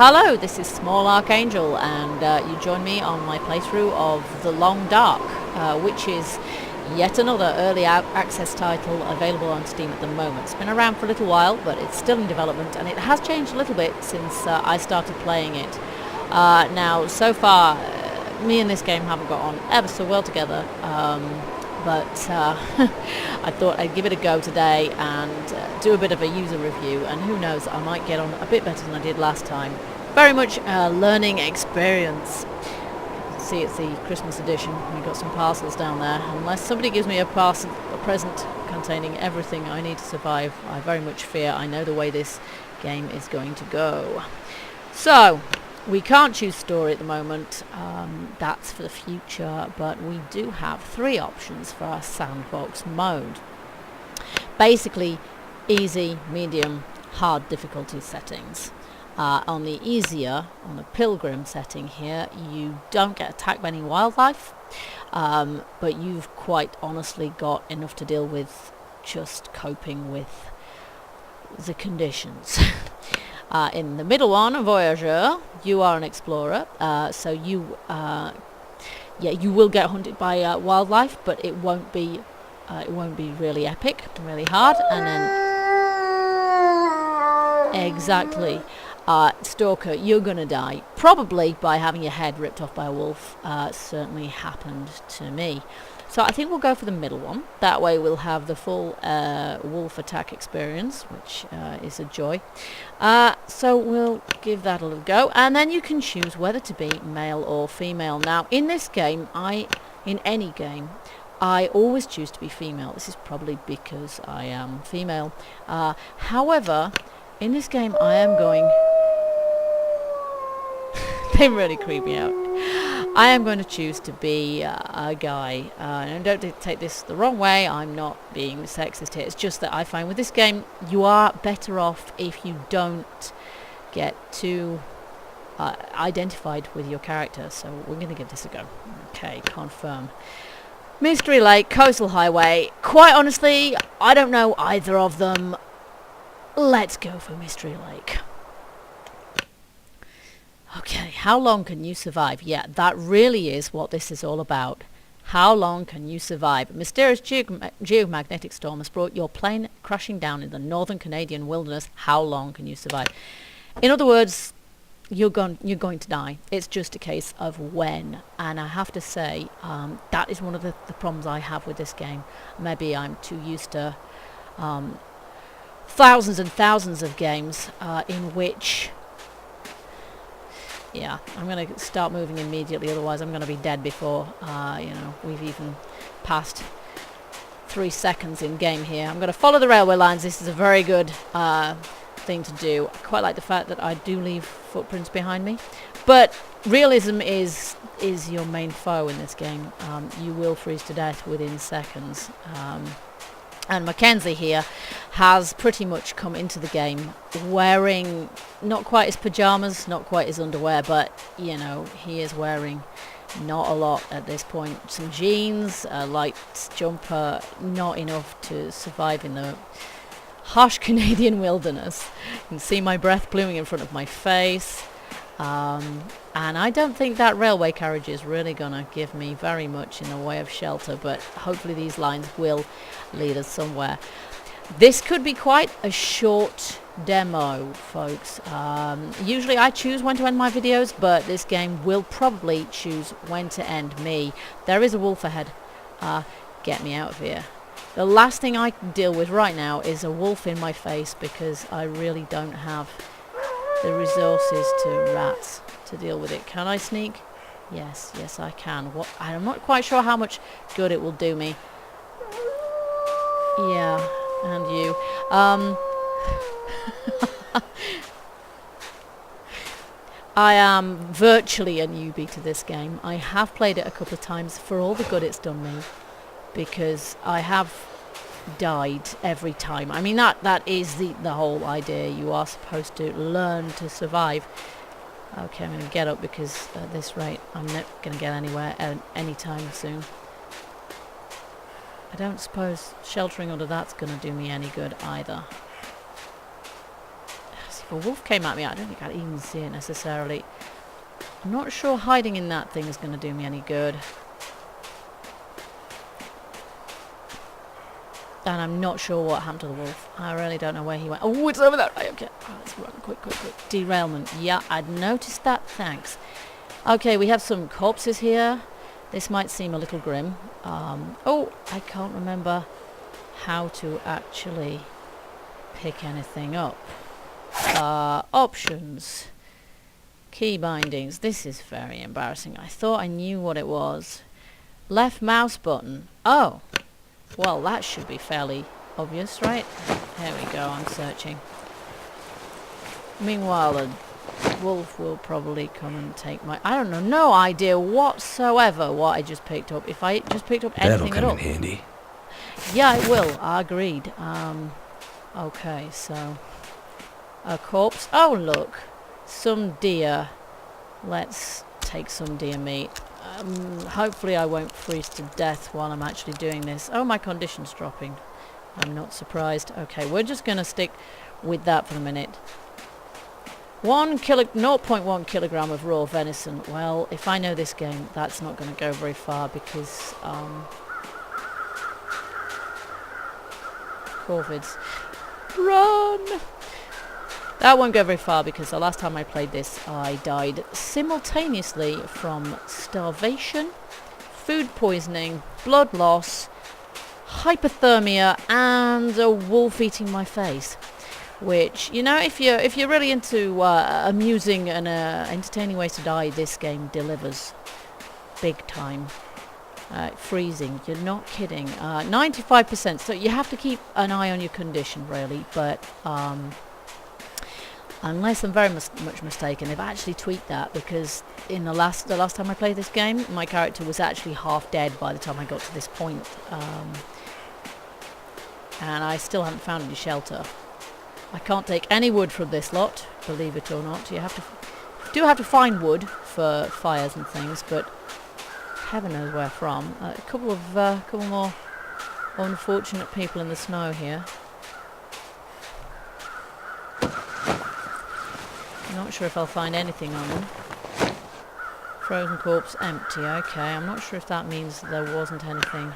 Hello, this is Small Archangel, and you join me on my playthrough of The Long Dark, which is yet another early access title available on Steam at the moment. It's been around for a little while, but it's still in development, and it has changed a little bit since I started playing it. Now, so far, me and this game haven't got on ever so well together, but I thought I'd give it a go today and do a bit of a user review, and who knows, I might get on a bit better than I did last time. Very much a learning experience. See, it's the Christmas edition. We've got some parcels down there. Unless somebody gives me a present containing everything I need to survive, I very much fear I know the way this game is going to go. So, we can't choose story at the moment, that's for the future, but we do have 3 options for our sandbox mode. Basically, easy, medium, hard difficulty settings. On the easier, on the pilgrim setting here, you don't get attacked by any wildlife, but you've quite honestly got enough to deal with just coping with the conditions. In the middle one, a voyageur, you are an explorer, so you will get hunted by wildlife, but it won't be really epic, really hard. And then exactly, stalker, you're gonna die probably by having your head ripped off by a wolf. Certainly happened to me. So I think we'll go for the middle one. That way we'll have the full wolf attack experience, which is a joy. So we'll give that a little go. And then you can choose whether to be male or female. Now, in this game, in any game, I always choose to be female. This is probably because I am female. However, in this game, I am going... They really creep me out. I am going to choose to be a guy, and don't take this the wrong way, I'm not being sexist here, it's just that I find with this game you are better off if you don't get too identified with your character, so we're going to give this a go. Okay, confirm. Mystery Lake, Coastal Highway, quite honestly, I don't know either of them. Let's go for Mystery Lake. Okay, how long can you survive? Yeah, that really is what this is all about. How long can you survive? A mysterious geomagnetic storm has brought your plane crashing down in the northern Canadian wilderness. How long can you survive? In other words, you're going to die. It's just a case of when. And I have to say, that is one of the problems I have with this game. Maybe I'm too used to thousands and thousands of games in which... Yeah, I'm going to start moving immediately, otherwise I'm going to be dead before, we've even passed 3 seconds in game here. I'm going to follow the railway lines. This is a very good thing to do. I quite like the fact that I do leave footprints behind me. But realism is your main foe in this game. You will freeze to death within seconds. And Mackenzie here has pretty much come into the game wearing not quite his pajamas, not quite his underwear, but, you know, he is wearing not a lot at this point. Some jeans, a light jumper, not enough to survive in the harsh Canadian wilderness. You can see my breath blowing in front of my face. And I don't think that railway carriage is really going to give me very much in the way of shelter, but hopefully these lines will lead us somewhere. This could be quite a short demo, folks. Usually I choose when to end my videos, but this game will probably choose when to end me. There is a wolf ahead. Get me out of here. The last thing I can deal with right now is a wolf in my face, because I really don't have the resources to rats to deal with it. Can I sneak? Yes, I can. I'm not quite sure how much good it will do me. Yeah, and you. I am virtually a newbie to this game. I have played it a couple of times for all the good it's done me, because I have died every time. I mean, that is the whole idea. You are supposed to learn to survive. Okay, I'm going to get up, because at this rate I'm not going to get anywhere anytime soon. I don't suppose sheltering under that's going to do me any good either. As if a wolf came at me, I don't think I'd even see it necessarily. I'm not sure hiding in that thing is going to do me any good. And I'm not sure what happened to the wolf. I really don't know where he went. Oh, it's over there. Right, okay. Oh, let's run. Quick. Derailment. Yeah, I'd noticed that. Thanks. Okay, we have some corpses here. This might seem a little grim. Oh, I can't remember how to actually pick anything up. Options. Key bindings. This is very embarrassing. I thought I knew what it was. Left mouse button. Oh. Well, that should be fairly obvious, right? There we go, I'm searching. Meanwhile, a wolf will probably come and take my... I don't know, no idea whatsoever what I just picked up. If I just picked up anything at all. That'll come in handy. Yeah, it will. I agreed. Okay, so... a corpse. Oh, look. Some deer. Let's take some deer meat. Hopefully I won't freeze to death while I'm actually doing this. Oh, my condition's dropping. I'm not surprised. Okay, we're just going to stick with that for the minute. 0.1 kilogram of raw venison. Well, if I know this game, that's not going to go very far because... Corvids. Run! That won't go very far because the last time I played this, I died simultaneously from starvation, food poisoning, blood loss, hypothermia, and a wolf eating my face. Which, you know, if you're really into amusing and entertaining ways to die, this game delivers big time. Freezing, you're not kidding. 95%. So you have to keep an eye on your condition, really, but. Unless I'm very much mistaken, they've actually tweaked that because in the last time I played this game, my character was actually half dead by the time I got to this point, and I still haven't found any shelter. I can't take any wood from this lot, believe it or not. You do have to find wood for fires and things, but heaven knows where from. A couple more unfortunate people in the snow here. Not sure if I'll find anything on them. Frozen corpse empty. Okay, I'm not sure if that means there wasn't anything.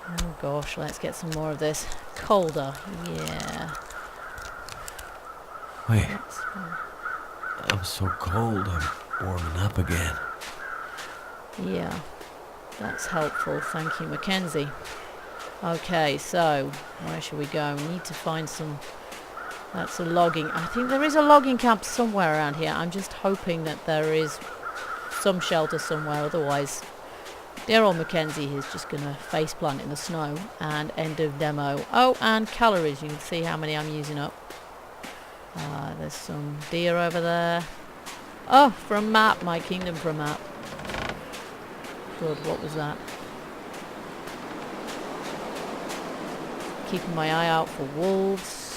Oh gosh, let's get some more of this. Colder. Yeah. Wait. I'm so cold. I'm warming up again. Yeah. That's helpful. Thank you, Mackenzie. Okay, so where should we go? We need to find some... That's a logging. I think there is a logging camp somewhere around here. I'm just hoping that there is some shelter somewhere. Otherwise, dear old Mackenzie is just going to faceplant in the snow. And end of demo. Oh, and calories. You can see how many I'm using up. There's some deer over there. Oh, for a map. My kingdom for a map. Good, what was that? Keeping my eye out for wolves.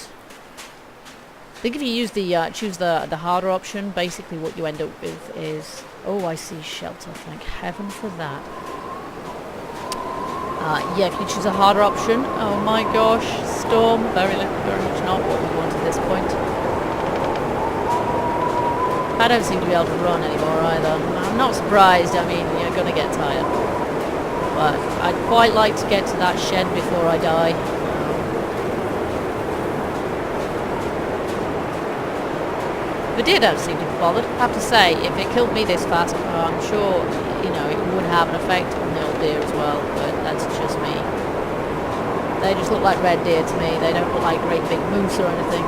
I think if you use the choose the harder option, basically what you end up with is... Oh, I see shelter. Thank heaven for that. Yeah, if you choose a harder option... Oh my gosh, storm. Very much not what we want at this point. I don't seem to be able to run anymore either. I'm not surprised. I mean, you're going to get tired. But I'd quite like to get to that shed before I die. The deer don't seem to be bothered. I have to say, if it killed me this fast, I'm sure, you know, it would have an effect on the old deer as well, but that's just me. They just look like red deer to me. They don't look like great big moose or anything.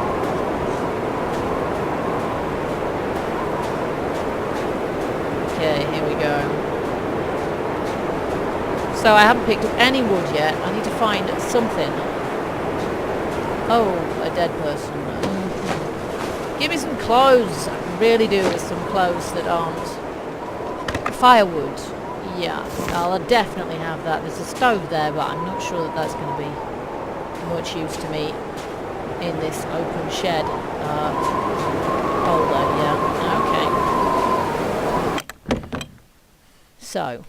Okay, here we go. So I haven't picked up any wood yet. I need to find something. Oh, a dead person. Give me some clothes. I really do with some clothes that aren't firewood. Yeah, I'll definitely have that. There's a stove there, but I'm not sure that that's going to be much use to me in this open shed. Holder, yeah. Okay. So,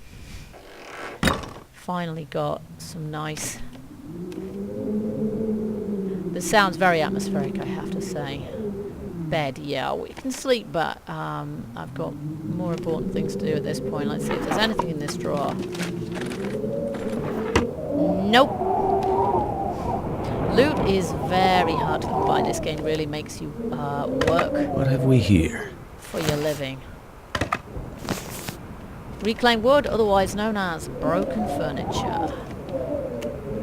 finally got some nice... This sounds very atmospheric, I have to say. bed. Yeah, we can sleep, but I've got more important things to do at this point. Let's see if there's anything in this drawer. Nope. Loot is very hard to come by. This game really makes you work. What have we here? For your living. Reclaimed wood, otherwise known as broken furniture.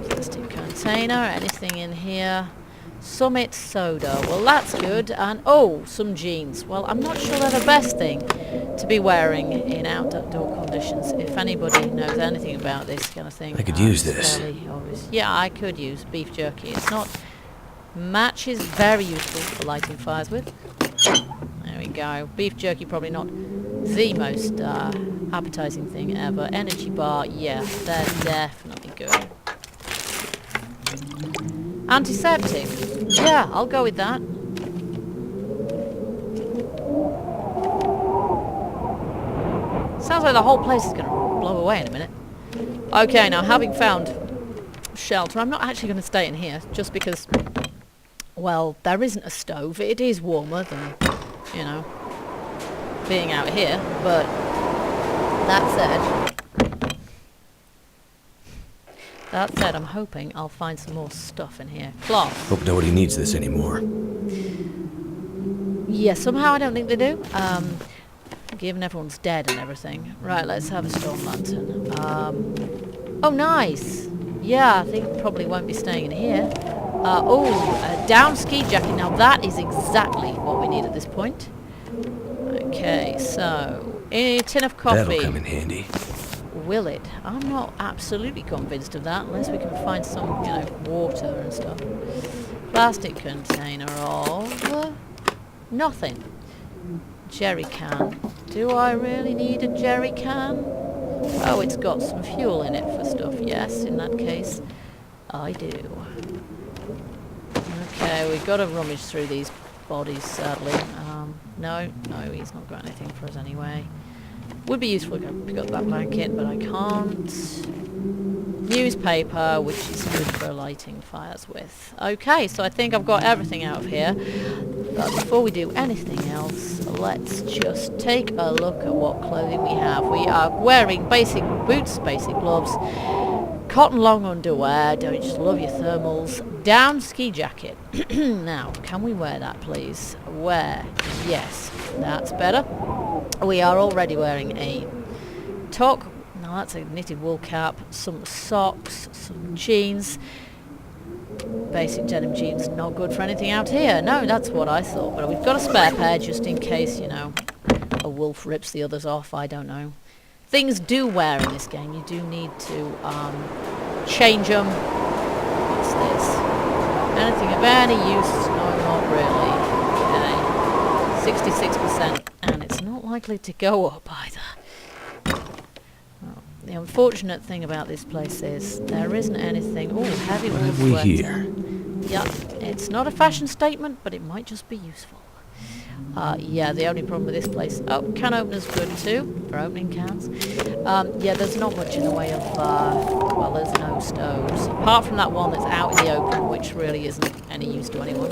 Plastic container, anything in here? Summit soda, well that's good. And oh, some jeans. Well, I'm not sure they're the best thing to be wearing in outdoor conditions. If anybody knows anything about this kind of thing, I could use this. Yeah, I could use beef jerky. It's not... Match is very useful for lighting fires with. There we go. Beef jerky, probably not the most appetizing thing ever. Energy bar, yeah, they're definitely good. Antiseptic, yeah, I'll go with that. Sounds like the whole place is going to blow away in a minute. Okay, now having found shelter, I'm not actually going to stay in here just because, well, there isn't a stove. It is warmer than, you know, being out here, but that said, I'm hoping I'll find some more stuff in here. Cloth. Hope nobody needs this anymore. Yeah, somehow I don't think they do. Given everyone's dead and everything. Right, let's have a storm lantern. Oh, nice. Yeah, I think probably won't be staying in here. Oh, a down ski jacket. Now that is exactly what we need at this point. Okay, so a tin of coffee. That'll come in handy. Will it? I'm not absolutely convinced of that unless we can find some, you know, water and stuff. Plastic container of nothing. Jerry can. Do I really need a jerry can? Oh, it's got some fuel in it for stuff. Yes, in that case, I do. Okay, we've got to rummage through these bodies, sadly. No, he's not got anything for us anyway. Would be useful to pick up that blanket, but I can't. Newspaper, which is good for lighting fires with. Okay, so I think I've got everything out of here. But before we do anything else, let's just take a look at what clothing we have. We are wearing basic boots, basic gloves, cotton long underwear, don't you just love your thermals, down ski jacket. Now, can we wear that, please? Wear. Yes, that's better. We are already wearing a toque. Now that's a knitted wool cap, some socks, some jeans. Basic denim jeans, not good for anything out here. No, that's what I thought. But we've got a spare pair just in case, you know, a wolf rips the others off. I don't know. Things do wear in this game. You do need to change them. What's this? Anything of any use? No, not really. Okay. 66%. And it's not likely to go up either. The unfortunate thing about this place is there isn't anything... Oh, heavy wool sweater. What have we here? Yeah, it's not a fashion statement, but it might just be useful. Yeah, the only problem with this place... Oh, can opener's good too, for opening cans. Yeah, there's not much in the way of... well, there's no stoves. Apart from that one that's out in the open, which really isn't any use to anyone.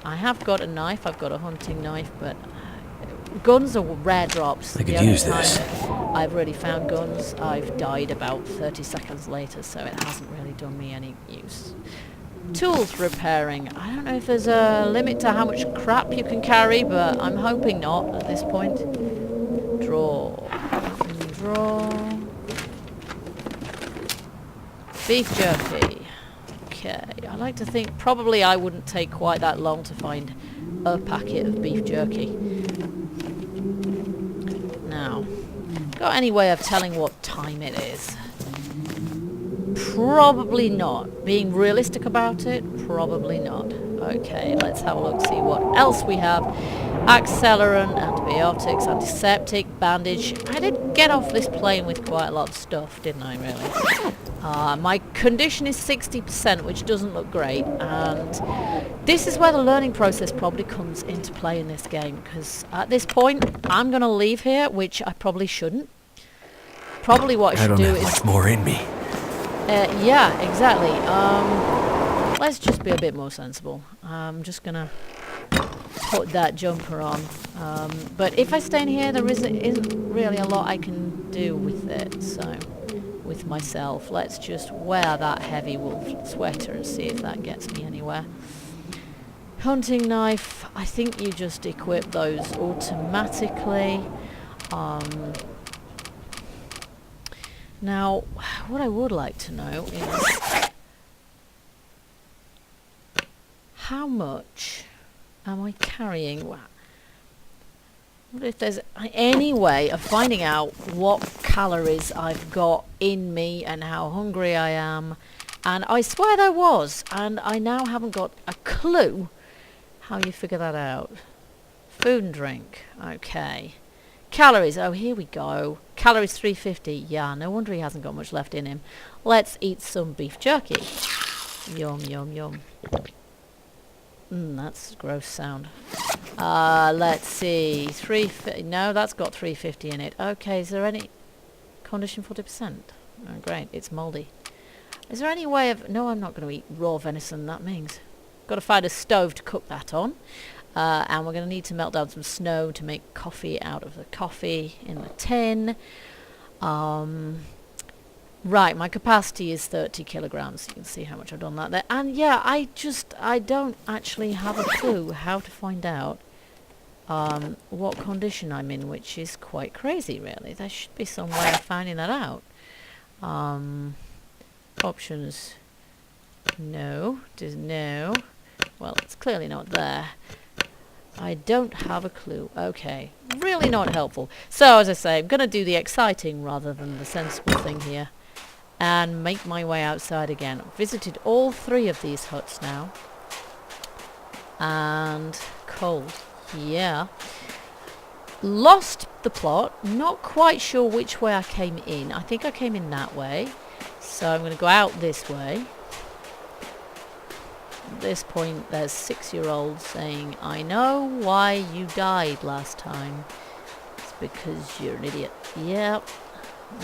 I have got a knife, I've got a hunting knife, but... guns are rare drops. I could use this. I've really found guns. I've died about 30 seconds later, so it hasn't really done me any use. Tools repairing. I don't know if there's a limit to how much crap you can carry, but I'm hoping not at this point. Draw. Draw. Beef jerky. Okay. I like to think probably I wouldn't take quite that long to find a packet of beef jerky. Now, got any way of telling what time it is? Probably not. Being realistic about it? Probably not. Okay, let's have a look, see what else we have. Accelerant, antibiotics, antiseptic, bandage. I did get off this plane with quite a lot of stuff, didn't I, really? My condition is 60%, which doesn't look great, and this is where the learning process probably comes into play in this game, because at this point, I'm going to leave here, which I probably shouldn't. Probably what I should do is... I don't have much more in me. Yeah, exactly. Let's just be a bit more sensible. I'm just going to put that jumper on. But if I stay in here, there isn't really a lot I can do with it. So, with myself, let's just wear that heavy wool sweater and see if that gets me anywhere. Hunting knife, I think you just equip those automatically. Now, what I would like to know is how much am I carrying? What if there's any way of finding out what calories I've got in me and how hungry I am? And I swear there was, and I now haven't got a clue how you figure that out. Food and drink. Okay. Calories. Oh, here we go. Calories 350. Yeah, no wonder he hasn't got much left in him. Let's eat some beef jerky. Yum, yum, yum. That's a gross sound. Let's see. No, that's got 350 in it. Okay, is there any... Condition 40%. Oh, great. It's mouldy. Is there any way of... No, I'm not going to eat raw venison. That means... Got to find a stove to cook that on. And we're going to need to melt down some snow to make coffee out of the coffee in the tin. Right, my capacity is 30 kilograms. You can see how much I've done that there. And yeah, I don't actually have a clue how to find out what condition I'm in, which is quite crazy, really. There should be some way of finding that out. Options. No. No. Well, it's clearly not there. I don't have a clue. Okay. Really not helpful. So, as I say, I'm going to do the exciting rather than the sensible thing here. And make my way outside again. I've visited all 3 of these huts now. And cold. Yeah. Lost the plot. Not quite sure which way I came in. I think I came in that way. So I'm going to go out this way. At this point, there's 6-year-olds saying, I know why you died last time. It's because you're an idiot. Yep.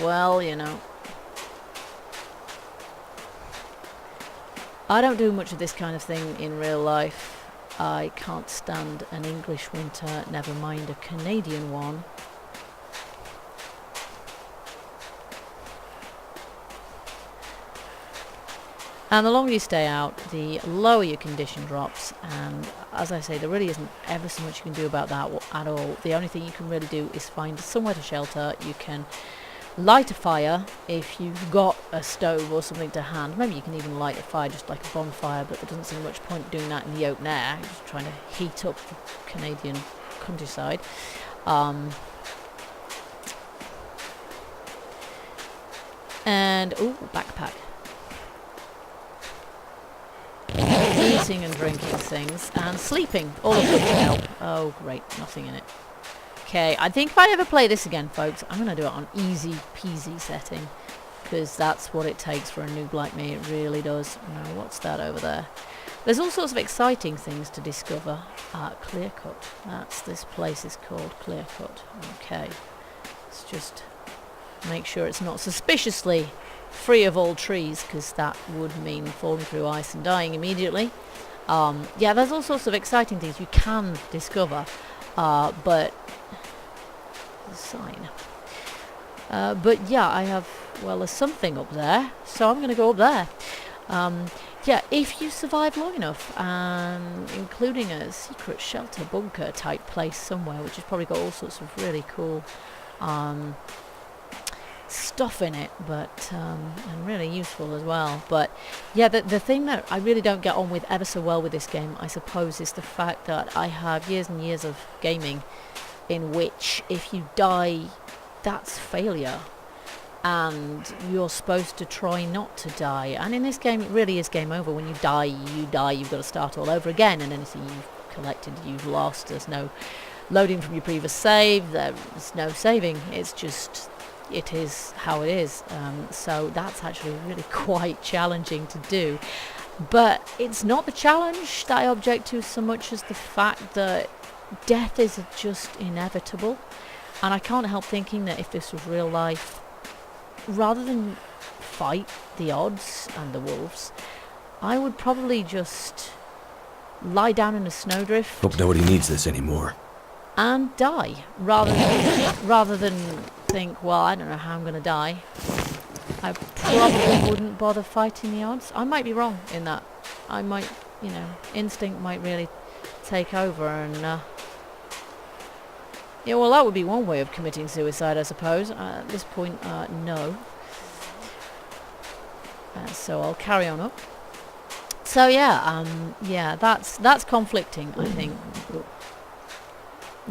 Well, you know. I don't do much of this kind of thing in real life. I can't stand an English winter, never mind a Canadian one. And the longer you stay out, the lower your condition drops. And as I say, there really isn't ever so much you can do about that at all. The only thing you can really do is find somewhere to shelter. You can light a fire if you've got a stove or something to hand. Maybe you can even light a fire just like a bonfire, but there doesn't seem much point doing that in the open air. You're just trying to heat up the Canadian countryside. And, ooh, backpack. Eating and drinking things, and sleeping, all of which help. Oh great, nothing in it. Okay, I think if I ever play this again, folks, I'm going to do it on easy peasy setting, because that's what it takes for a noob like me, it really does. Now, what's that over there? There's all sorts of exciting things to discover. Clear Cut. This place is called Clear Cut. Okay, let's just make sure it's not suspiciously free of all trees, because that would mean falling through ice and dying immediately. Yeah, there's all sorts of exciting things you can discover, but there's a sign. But yeah, I have, well, there's something up there, so I'm going to go up there. Yeah, if you survive long enough, and including a secret shelter bunker type place somewhere, which has probably got all sorts of really cool stuff in it, but and really useful as well. But yeah, the thing that I really don't get on with ever so well with this game, I suppose, is the fact that I have years and years of gaming in which if you die, that's failure, and you're supposed to try not to die. And in this game, it really is game over. When you die, you've got to start all over again, and anything you've collected, you've lost. There's no loading from your previous save, there's no saving. It's just, it is how it is. So that's actually really quite challenging to do. But it's not the challenge that I object to so much as the fact that death is just inevitable. And I can't help thinking that if this was real life, rather than fight the odds and the wolves, I would probably just lie down in a snowdrift Hope nobody needs this anymore. and die, rather than think, well, I don't know how I'm going to die. I probably wouldn't bother fighting the odds. I might be wrong in that. I might, you know, instinct might really take over and... yeah, well, that would be one way of committing suicide, I suppose. At this point, no. So I'll carry on up. So yeah, yeah, that's conflicting, I think.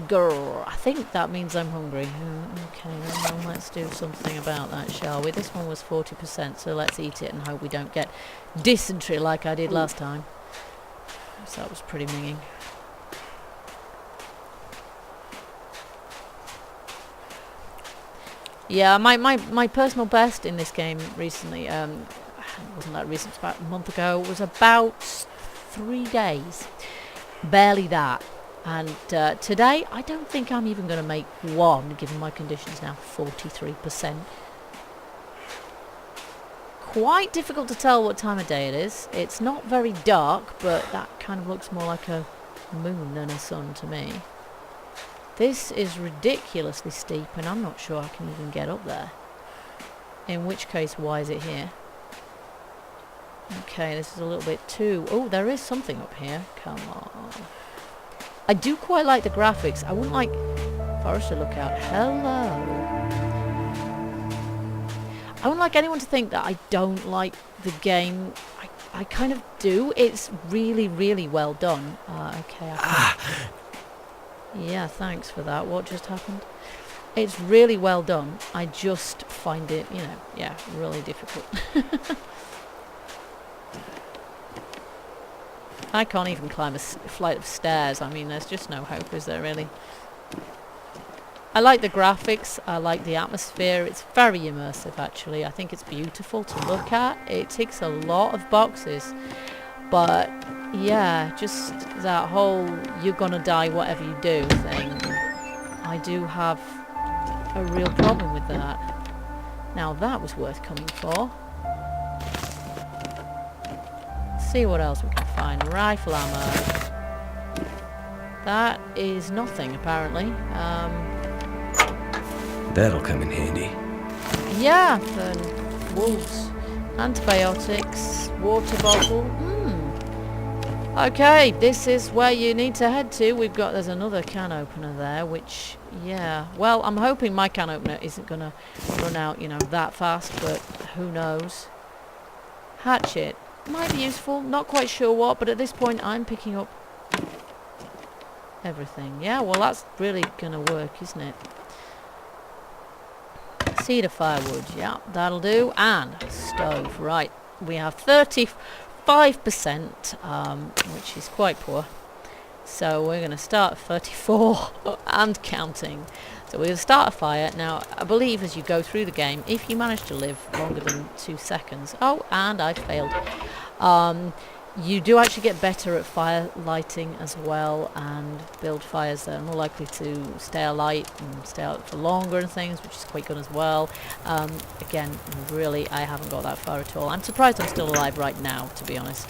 Grrr, I think that means I'm hungry. Okay, then let's do something about that, shall we? This one was 40%, so let's eat it and hope we don't get dysentery like I did last time. So that was pretty minging. Yeah, my personal best in this game recently, it wasn't that recent, it was about a month ago, was about 3 days. Barely that. And today, I don't think I'm even going to make one, given my conditions now, 43%. Quite difficult to tell what time of day it is. It's not very dark, but that kind of looks more like a moon than a sun to me. This is ridiculously steep, and I'm not sure I can even get up there. In which case, why is it here? Okay, this is a little bit too... Oh, there is something up here. Come on. I do quite like the graphics. I wouldn't like... Forest to look out. Hello. I wouldn't like anyone to think that I don't like the game. I kind of do. It's really, really well done. Okay. Yeah, thanks for that. What just happened? It's really well done. I just find it, you know, yeah, really difficult. I can't even climb a flight of stairs. I mean, there's just no hope, is there, really? I like the graphics. I like the atmosphere. It's very immersive, actually. I think it's beautiful to look at. It ticks a lot of boxes. But, yeah, just that whole you're gonna die whatever you do thing. I do have a real problem with that. Now, that was worth coming for. See what else we can find. Rifle ammo. That is nothing, apparently. That'll come in handy. Yeah, for wolves. Antibiotics. Water bottle. Okay, this is where you need to head to. There's another can opener there, which, yeah. Well, I'm hoping my can opener isn't going to run out, you know, that fast, but who knows. Hatchet. Might be useful, not quite sure what, but at this point I'm picking up everything. Yeah, well that's really gonna work, isn't it? Cedar firewood, yeah, that'll do. And stove, right. We have 35%, which is quite poor. So we're gonna start at 34 and counting. So we're going to start a fire. Now, I believe as you go through the game, if you manage to live longer than 2 seconds... Oh, and I failed. You do actually get better at fire lighting as well, and build fires that are more likely to stay alight and stay out for longer and things, which is quite good as well. Again, really, I haven't got that far at all. I'm surprised I'm still alive right now, to be honest.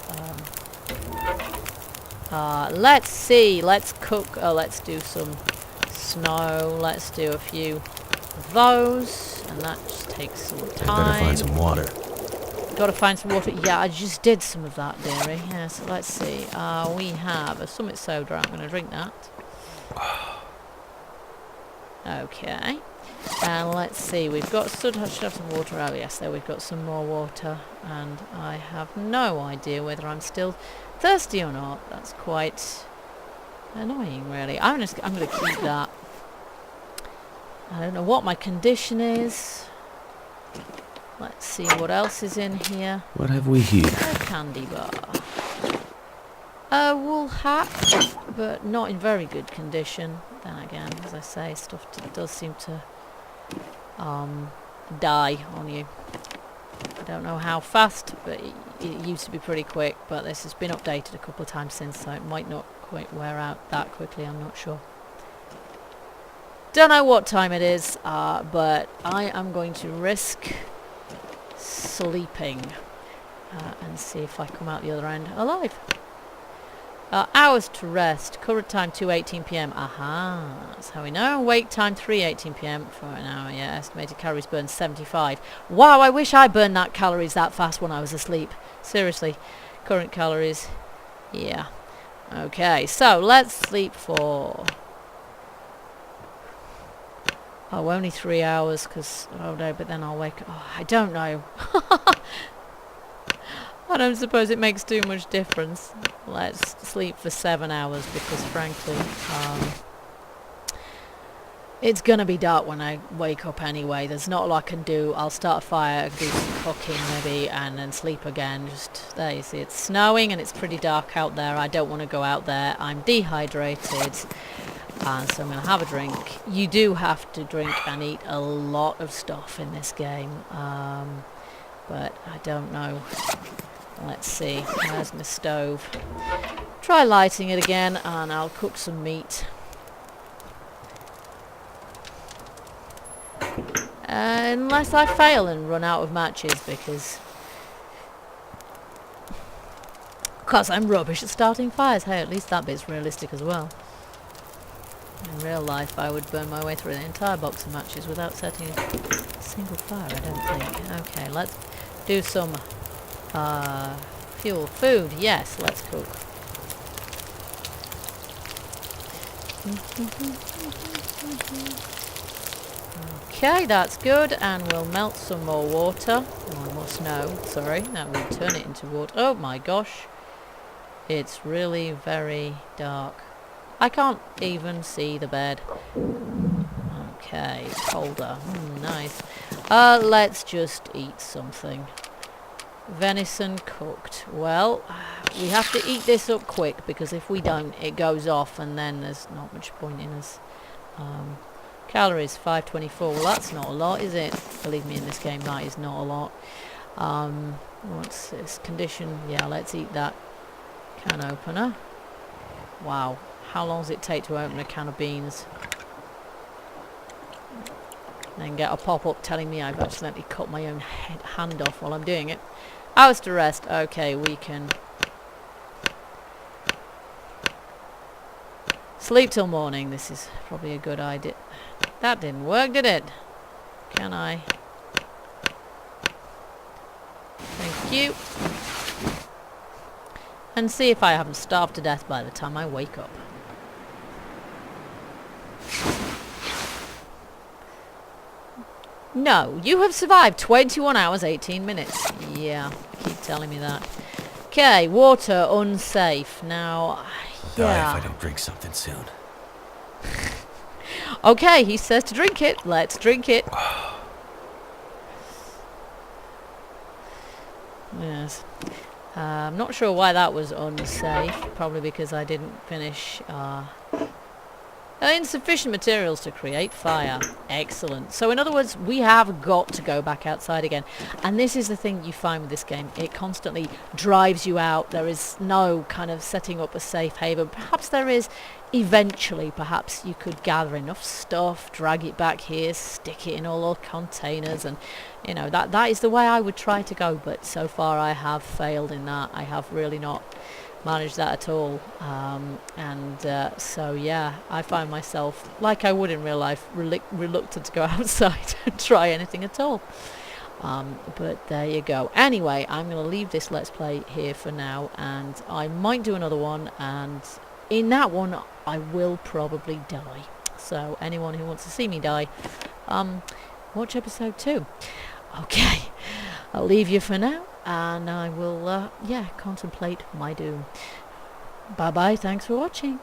Let's see. Let's cook. Let's do some... snow. Let's do a few of those, and that just takes some time. Better find some water. Gotta find some water. Yeah, I just did some of that, dearie. Yeah, so let's see. We have a Summit soda. I'm gonna drink that. Okay. And let's see. We've got should have some water. Oh yes, there we've got some more water, and I have no idea whether I'm still thirsty or not. That's quite annoying, really. I'm gonna keep that. I don't know what my condition is. Let's see what else is in here. What have we here? A candy bar. A wool hat, but not in very good condition. Then again, as I say, stuff does seem to die on you. I don't know how fast, but it used to be pretty quick. But this has been updated a couple of times since, so it might not quite wear out that quickly. I'm not sure. Don't know what time it is, but I am going to risk sleeping and see if I come out the other end alive. Hours to rest. Current time 2:18 p.m. Aha, that's how we know. Wake time 3:18 p.m. for an hour. Yeah, estimated calories burned 75. Wow, I wish I burned that calories that fast when I was asleep. Seriously. Current calories. Yeah. Okay, so let's sleep for... Oh, only 3 hours, because... Oh no, but then I'll wake... Oh, I don't know. I don't suppose it makes too much difference. Let's sleep for 7 hours, because frankly, it's gonna be dark when I wake up anyway. There's not a lot I can do. I'll start a fire, do some cooking maybe, and then sleep again. Just there, you see, it's snowing and it's pretty dark out there. I don't want to go out there. I'm dehydrated, and so I'm gonna have a drink. You do have to drink and eat a lot of stuff in this game, but I don't know. Let's see. There's my stove. Try lighting it again, and I'll cook some meat. Unless I fail and run out of matches, because I'm rubbish at starting fires. Hey, at least that bit's realistic as well. In real life, I would burn my way through the entire box of matches without setting a single fire, I don't think. Okay, let's do some fuel. Food, yes, let's cook. Okay, that's good, and we'll melt some more water, or more snow, sorry, that will turn it into water. Oh my gosh, it's really very dark. I can't even see the bed. Okay, colder, nice. Let's just eat something. Venison cooked. Well, we have to eat this up quick, because if we don't, it goes off, and then there's not much point in us. Calories 524. Well, that's not a lot, is it? Believe me, in this game, that is not a lot. What's this condition? Yeah, let's eat that can opener. Wow, how long does it take to open a can of beans? Then get a pop-up telling me I've accidentally cut my own hand off while I'm doing it. Hours to rest. Okay, we can sleep till morning. This is probably a good idea. That didn't work, did it? Can I? Thank you. And see if I haven't starved to death by the time I wake up. No, you have survived 21 hours, 18 minutes. Yeah, keep telling me that. Okay, water unsafe. Now, Die yeah. if I don't drink something soon. Okay, he says to drink it. Let's drink it. Yes. I'm not sure why that was unsafe. Probably because I didn't finish... insufficient materials to create fire. Excellent. So in other words, we have got to go back outside again. And this is the thing you find with this game. It constantly drives you out. There is no kind of setting up a safe haven. Perhaps there is eventually. Perhaps you could gather enough stuff, drag it back here, stick it in all our containers, and you know, that is the way I would try to go. But so far I have failed in that. I have really not manage that at all, so yeah, I find myself, like I would in real life, reluctant to go outside and try anything at all. But there you go. Anyway, I'm going to leave this Let's Play here for now, and I might do another one, and in that one I will probably die. So anyone who wants to see me die, watch episode 2. Okay, I'll leave you for now, and I will, contemplate my doom. Bye-bye, thanks for watching.